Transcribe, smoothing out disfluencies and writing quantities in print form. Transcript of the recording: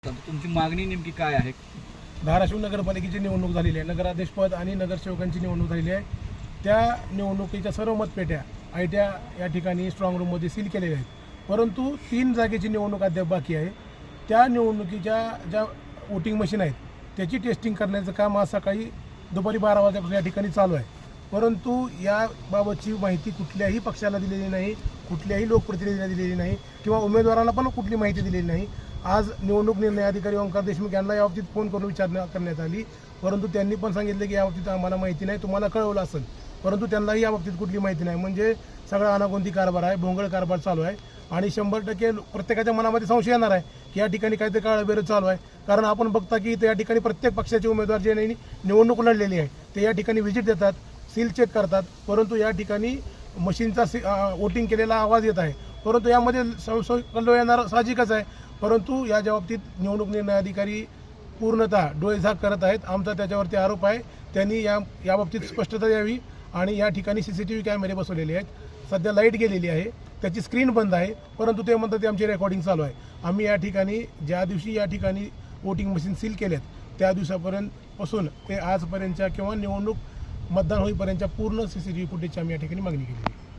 तुमची मागणी नेमकी काय आहे? धाराशिव नगरपालिकेची निवडणूक झालेली आहे. नगराध्यक्षपद आणि नगरसेवकांची निवडणूक झालेली आहे. त्या निवडणुकीच्या सर्व मतपेट्या आयट्या या ठिकाणी स्ट्रॉंग रूममध्ये सील केलेल्या आहेत. परंतु 3 जागेची निवडणूक अद्याप बाकी आहे. त्या निवडणुकीच्या ज्या वोटिंग मशीन आहेत त्याची टेस्टिंग करण्याचं काम आज सकाळी दुपारी 12 वाजल्यापासून या ठिकाणी चालू आहे. परंतु याबाबतची माहिती कुठल्याही पक्षाला दिलेली नाही, कुठल्याही लोकप्रतिनिधीला दिलेली नाही किंवा उमेदवाराला पण कुठली माहिती दिलेली नाही. आज निवडणूक निर्णय अधिकारी ओंकार देशमुख यांना याबाबतीत फोन करून विचारणा करण्यात आली, परंतु त्यांनी पण सांगितलं की याबाबतीत आम्हाला माहिती नाही, तुम्हाला कळवलं असेल, परंतु त्यांनाही याबाबतीत कुठली माहिती नाही. म्हणजे सगळा अनागोंदी कारभार आहे, भोंगळ कारभार चालू आहे आणि 100% प्रत्येकाच्या मनामध्ये संशय येणार आहे की या ठिकाणी काहीतरी काळबेरं चालू आहे. कारण आपण बघता की या ठिकाणी प्रत्येक पक्षाचे उमेदवार जे निवडणूक लढलेली आहे ते या ठिकाणी व्हिजिट देतात, सील चेक करतात, परंतु या ठिकाणी मशीनचा वोटिंग केलेला आवाज येत आहे. परंतु यामध्ये संशय येणार साहजिकच आहे. परंतु या बाबतीत निवडणूक निर्णय अधिकारी पूर्णतः डोळेझाक करत आहेत. आमचा त्याच्यावरती आरोप आहे. त्यांनी याबाबतीत स्पष्टता द्यावी आणि या ठिकाणी CCTV कॅमेरे बसवलेले आहेत. सध्या लाईट गेलेली आहे, त्याची स्क्रीन बंद आहे, परंतु ते म्हणतात ते आमची रेकॉर्डिंग चालू आहे. आम्ही या ठिकाणी ज्या दिवशी या ठिकाणी वोटिंग मशीन सील केल्यात त्या दिवसापासून ते आजपर्यंतच्या किंवा निवडणूक मतदान होईपर्यंतच्या पूर्ण CCTV फुटेजची आम्ही या ठिकाणी मागणी केली आहे.